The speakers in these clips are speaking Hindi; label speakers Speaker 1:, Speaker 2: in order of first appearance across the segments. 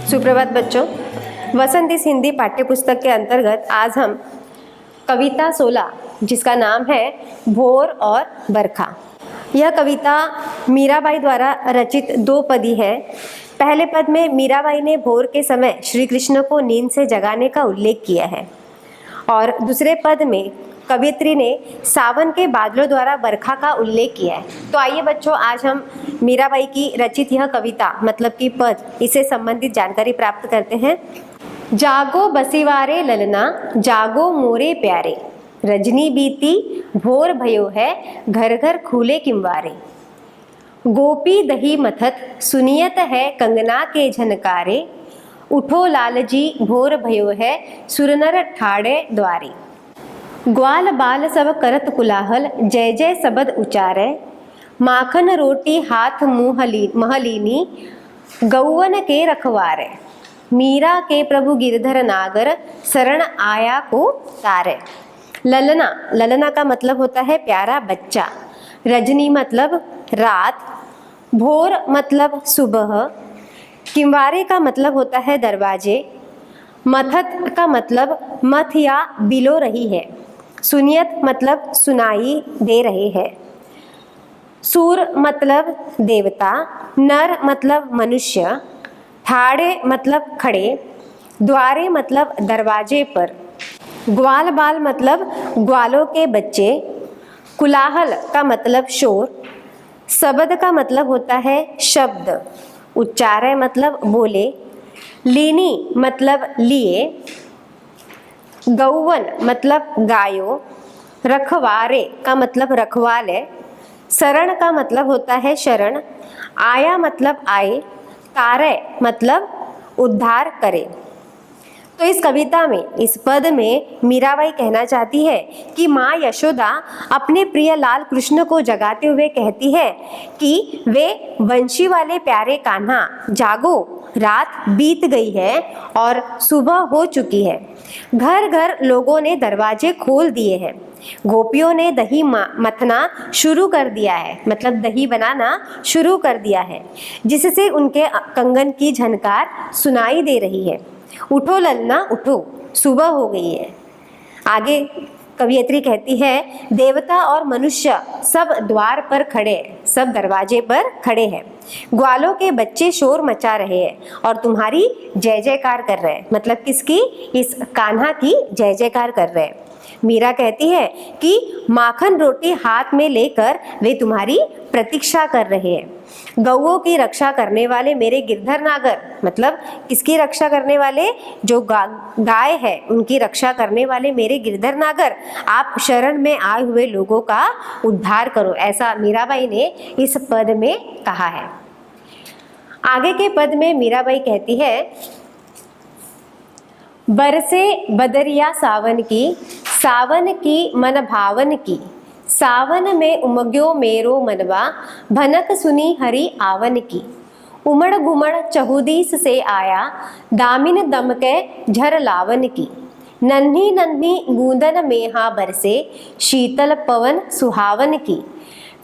Speaker 1: सुप्रभात बच्चों। वसंत इस हिंदी पाठ्यपुस्तक के अंतर्गत आज हम कविता 16 जिसका नाम है भोर और बरखा। यह कविता मीराबाई द्वारा रचित दो पदी है। पहले पद में मीराबाई ने भोर के समय श्री कृष्ण को नींद से जगाने का उल्लेख किया है और दूसरे पद में कवियत्री ने सावन के बादलों द्वारा बरखा का उल्लेख किया है। तो आइए बच्चों, आज हम मीराबाई की रचित यह कविता मतलब कि पद, इससे संबंधित जानकारी प्राप्त करते हैं। जागो बसिवारे ललना, जागो मोरे प्यारे, रजनी बीती भोर भयो है, घर घर खूले किंवारे। गोपी दही मथत सुनियत है कंगना के झनकारे, उठो लालजी भोर भयो है, सुरनर ठाड़े द्वारे। ग्वाल बाल सब करत कुलाहल, जय जय सबद उचारे, माखन रोटी हाथ महलीनी, गौवन के रखवारे। मीरा के प्रभु गिरधर नागर, शरण आया को तारे। ललना, ललना का मतलब होता है प्यारा बच्चा। रजनी मतलब रात। भोर मतलब सुबह। किंवारे का मतलब होता है दरवाजे। मथत का मतलब मथ या बिलो रही है। सुनियत मतलब सुनाई दे रहे हैं। सूर मतलब देवता। नर मतलब मनुष्य। ठाड़े मतलब खड़े। द्वारे मतलब दरवाजे पर। ग्वाल बाल मतलब ग्वालों के बच्चे। कुलाहल का मतलब शोर। शब्द का मतलब होता है शब्द। उच्चारे मतलब बोले। लीनी मतलब लिए। गौवन मतलब गायो। रखवारे का मतलब रखवाले। शरण का मतलब होता है शरण। आया मतलब आए। तारे मतलब उद्धार करे। तो इस कविता में, इस पद में मीराबाई कहना चाहती है कि माँ यशोदा अपने प्रिय लाल कृष्ण को जगाते हुए कहती है कि वे वंशी वाले प्यारे कान्हा, जागो, रात बीत गई है और सुबह हो चुकी है। घर घर लोगों ने दरवाजे खोल दिए हैं। गोपियों ने दही मथना शुरू कर दिया है, मतलब दही बनाना शुरू कर दिया है, जिससे उनके कंगन की झनकार सुनाई दे रही है। उठो ललना उठो, सुबह हो गई है। आगे कवियत्री कहती है, देवता और मनुष्य सब द्वार पर खड़े हैं, सब दरवाजे पर खड़े हैं। ग्वालों के बच्चे शोर मचा रहे हैं और तुम्हारी जय जयकार कर रहे हैं, मतलब किसकी? इस कान्हा की जय जयकार कर रहे हैं। मीरा कहती है कि माखन रोटी हाथ में लेकर वे तुम्हारी प्रतीक्षा कर रहे हैं। गौओं की रक्षा करने वाले मेरे गिरधर नागर, मतलब किसकी रक्षा करने वाले? जो गाय है उनकी रक्षा करने वाले मेरे गिरधर नागर, आप शरण में आए हुए लोगों का उद्धार करो, ऐसा मीराबाई ने इस पद में कहा है। आगे के पद में मीराबाई कहती है, बरसे बदरिया सावन की, सावन की मन भावन की, सावन में उमग्यो मेरो मनवा, भनक सुनी हरि आवन की। उमड़ घुमड़ चहुदीस से आया, दामिन दमके झर लावन की। नन्ही नन्ही बूंदन मेहा बरसे, शीतल पवन सुहावन की।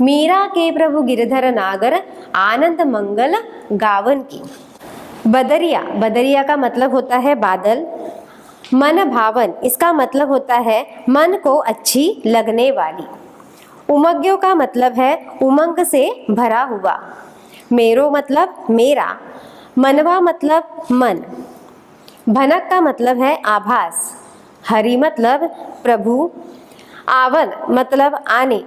Speaker 1: मीरा के प्रभु गिरधर नागर, आनंद मंगल गावन की। बदरिया, बदरिया का मतलब होता है बादल। मन भावन, इसका मतलब होता है मन को अच्छी लगने वाली। उमग्यो का मतलब है उमंग से भरा हुआ। मेरो मतलब मेरा। मनवा मतलब मन। भनक का मतलब है आभास। हरि मतलब प्रभु। आवन मतलब आने।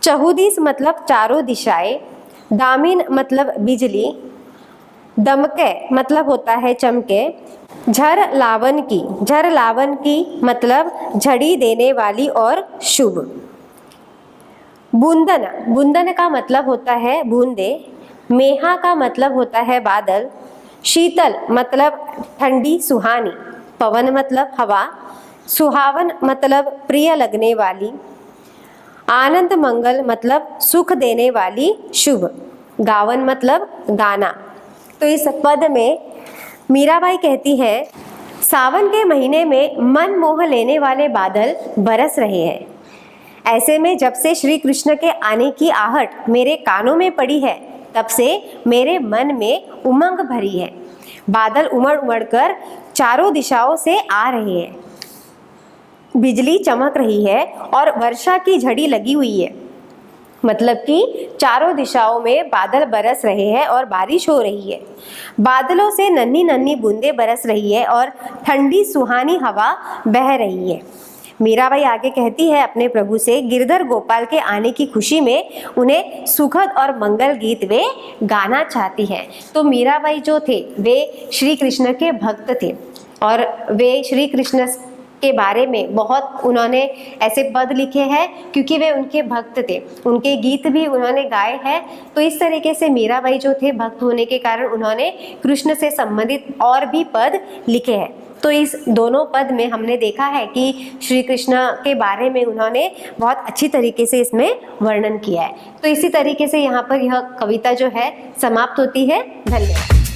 Speaker 1: चहुदीस मतलब चारों दिशाएं। दामिन मतलब बिजली। दमके मतलब होता है चमके। झर लावन की, झर लावन की मतलब झड़ी देने वाली और शुभ। बूंदन, बूंदन का मतलब होता है बूंदे। मेहा का मतलब होता है बादल। शीतल मतलब ठंडी सुहानी। पवन मतलब हवा। सुहावन मतलब प्रिय लगने वाली। आनंद मंगल मतलब सुख देने वाली, शुभ। गावन मतलब गाना। तो इस पद में मीराबाई कहती है, सावन के महीने में मन मोह लेने वाले बादल बरस रहे हैं। ऐसे में जब से श्री कृष्ण के आने की आहट मेरे कानों में पड़ी है, तब से मेरे मन में उमंग भरी है। बादल उमड़ उमड़ कर चारों दिशाओं से आ रहे हैं, बिजली चमक रही है और वर्षा की झड़ी लगी हुई है। मतलब कि चारों दिशाओं में बादल बरस रहे हैं और बारिश हो रही है। बादलों से नन्ही नन्ही बूंदें बरस रही है और ठंडी सुहानी हवा बह रही है। मीराबाई आगे कहती है अपने प्रभु से, गिरधर गोपाल के आने की खुशी में उन्हें सुखद और मंगल गीत वे गाना चाहती हैं। तो मीराबाई जो थे वे श्री कृष्ण के भक्त थे और वे श्री कृष्ण के बारे में बहुत उन्होंने ऐसे पद लिखे हैं क्योंकि वे उनके भक्त थे, उनके गीत भी उन्होंने गाए हैं। तो इस तरीके से मीराबाई जो थे भक्त होने के कारण उन्होंने कृष्ण से संबंधित और भी पद लिखे हैं। तो इस दोनों पद में हमने देखा है कि श्री कृष्ण के बारे में उन्होंने बहुत अच्छी तरीके से इसमें वर्णन किया है। तो इसी तरीके से यहाँ पर यह कविता जो है समाप्त होती है। धन्यवाद।